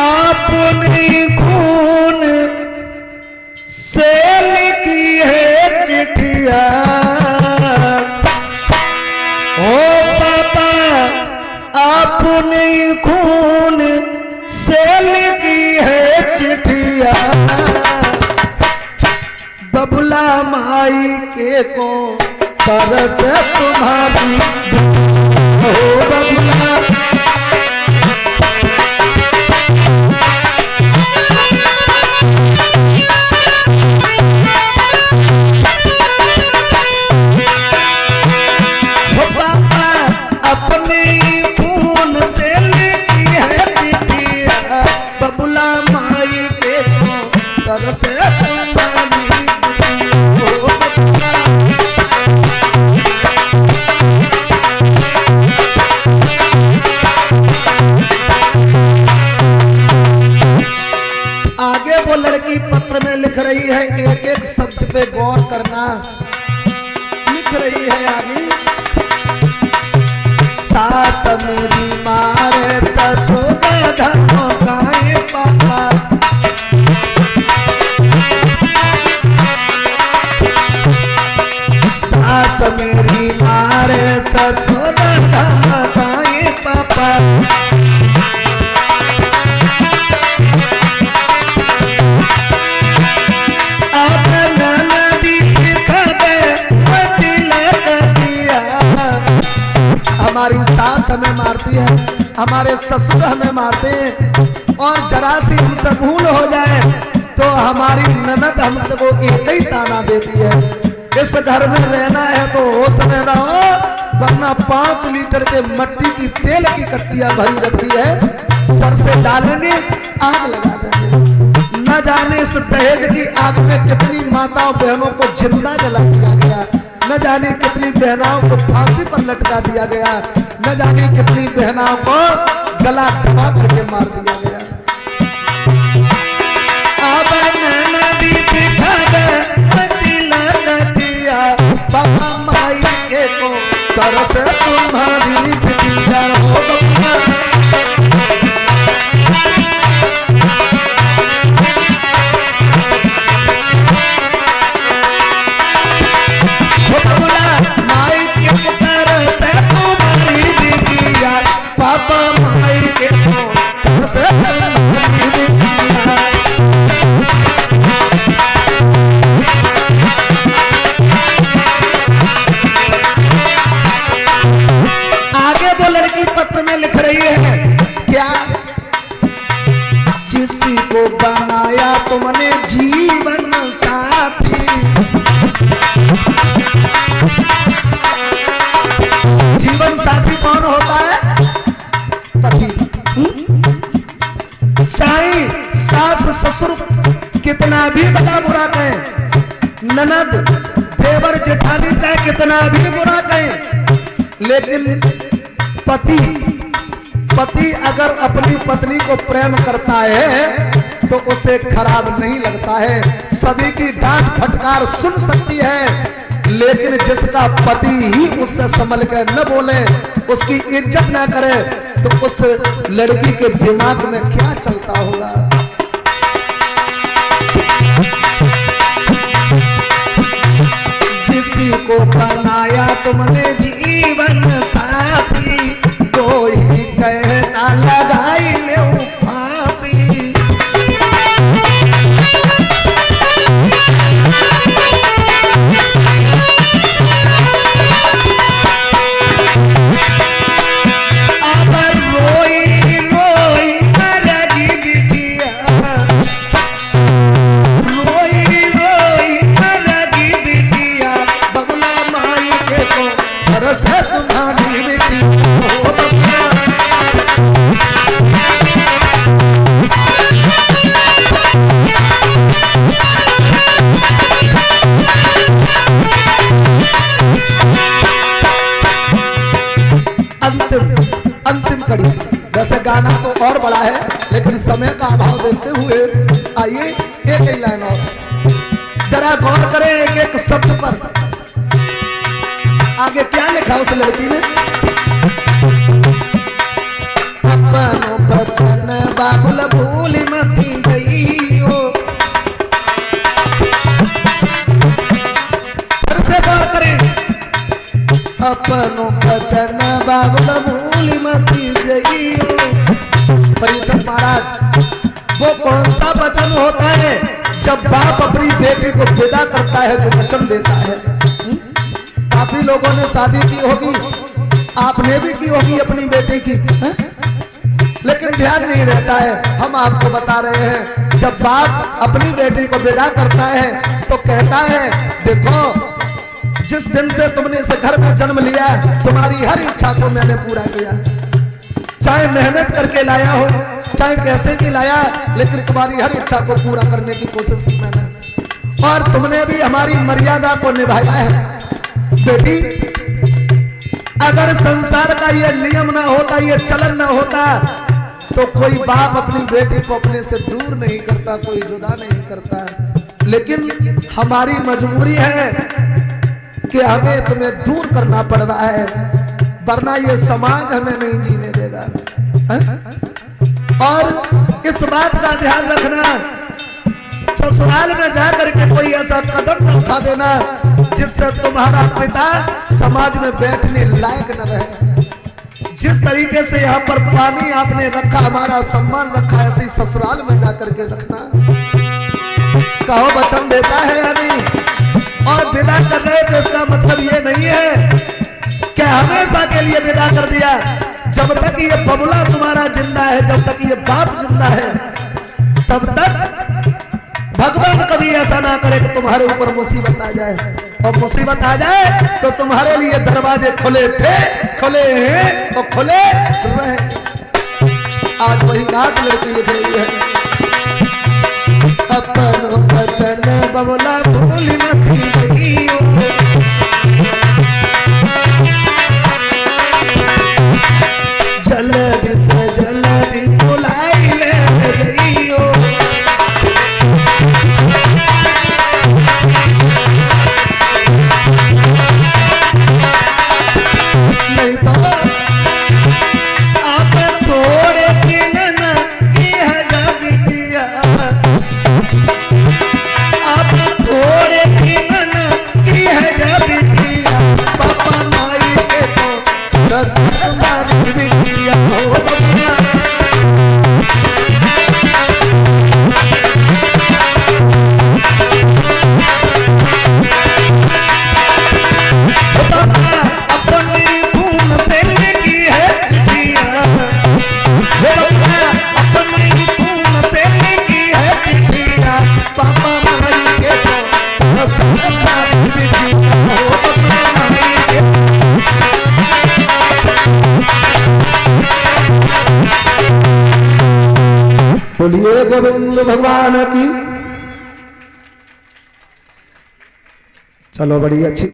आपने खून से लिखी है चिट्ठिया, ओ पापा आपने खून से लिखी है चिट्ठिया, बबुला माई के को तरस तुम्हारी हो बबुला। एक एक शब्द पे गौर करना, लिख रही है आगे। सास मेरी मारे ससुर धमकाए पापा, सास मेरी मारे ससुर धमकाए पापा, हमारी सास हमें मारती है, हमारे ससुर हमें मारते हैं, और जरा सी हमसे भूल हो जाए तो हमारी ननद हमसे एक ही ताना देती है। इस घर में रहना है तो होश में रहो, वरना 5 लीटर के मट्टी की तेल की कट्टियां भरी रखी है, सर से डालेंगे आग लगा देंगे। न जाने इस दहेज की आग में कितनी माताओं बहनों को जिंदा जला दिया गया, न जाने कितनी बहनाओं को फांसी पर लटका दिया गया, न जाने कितनी बहनाओं को गला दबा करके मार दिया गया। अब नदी दिखा दे बाबा माई के को तरस तुम्हारी बिटिया हो बबुला। आगे वो लड़की पत्र में लिख रही है क्या, जिसी को बनाया तुमने जीवन साथी, जीवन साथी कौन होता है? पति। चाहे सास ससुर कितना भी बड़ा बुरा कहें, ननद देवर जेठानी चाहे कितना भी बुरा कहें, लेकिन पति अगर अपनी पत्नी को प्रेम करता है तो उसे खराब नहीं लगता है। सभी की डांट फटकार सुन सकती है, लेकिन जिसका पति ही उससे संभल कर न बोले, उसकी इज्जत न करे, तो उस लड़की के दिमाग में क्या चलता होगा। जिसी को बनाया तुमने जीवन साथी, कोई कहता लगाई ले फांसी, अब रोई रोई मरगी बिटिया, रोई रोई मरगी बिटिया, बबुला माई के को तरस तुम्हारी बेटी हो बबुला। अंतिम कड़ी। वैसे गाना तो और बड़ा है, लेकिन समय का अभाव देखते हुए आइए एक ही लाइन और जरा गौर करें एक एक शब्द पर। आगे क्या लिखा उस लड़की ने, अपनों बचन बाबुल भूल मती गईयो। फिर से गौर करें, अपनो बचन बाबुल भूल मती गईयो। परीक्षित महाराज, वो कौन सा वचन होता है जब बाप अपनी बेटी को विदा करता है, जो वचन देता है। काफी लोगों ने शादी की होगी, आपने भी की होगी अपनी बेटी की, लेकिन ध्यान नहीं रहता है। हम आपको बता रहे हैं, जब बाप अपनी बेटी को विदा करता है तो कहता है, देखो जिस दिन से तुमने इस घर में जन्म लिया, तुम्हारी हर इच्छा को मैंने पूरा किया। चाहे मेहनत करके लाया हो, चाहे कैसे भी लाया, लेकिन तुम्हारी हर इच्छा को पूरा करने की कोशिश की मैंने, और तुमने भी हमारी मर्यादा को निभाया है। बेटी, अगर संसार का ये नियम ना होता, ये चलन ना होता, तो कोई बाप अपनी बेटी को अपने से दूर नहीं करता, कोई जुदा नहीं करता। लेकिन हमारी मजबूरी है कि हमें तुम्हें दूर करना पड़ रहा है, वरना ये समाज हमें नहीं जीने देगा। और इस बात का ध्यान रखना, ससुराल में जाकर के कोई ऐसा कदम न उठा देना जिससे तुम्हारा पिता समाज में बैठने लायक न रहे। जिस तरीके से यहाँ पर पानी आपने रखा, हमारा सम्मान रखा, ऐसे ही ससुराल में जाकर के रखना। कहो वचन देता है या नहीं? और विदा कर रहे तो इसका मतलब ये नहीं है कि हमेशा के लिए विदा कर दिया। जब तक ये बबुला तुम्हारा जिंदा है, जब तक ये बाप जिंदा है, तब तक भगवान कभी ऐसा ना करे कि तुम्हारे ऊपर मुसीबत आ जाए, और मुसीबत आ जाए तो तुम्हारे लिए दरवाजे खुले थे, खुले हैं और खुले रहे। आज वही बात लड़की लिख रही है, अपन बचन बबुला भूल मती गईयो। जल्दी से जल्दी बुलाई ले जइयो। नहीं तो आप थोड़े दिन की है बिटिया, आप थोड़े दिन की है बिटिया, पापा माई के तो रस मारी बिटिया हो बबुआ। बोलिए गोविंद भगवान की। चलो, बड़ी अच्छी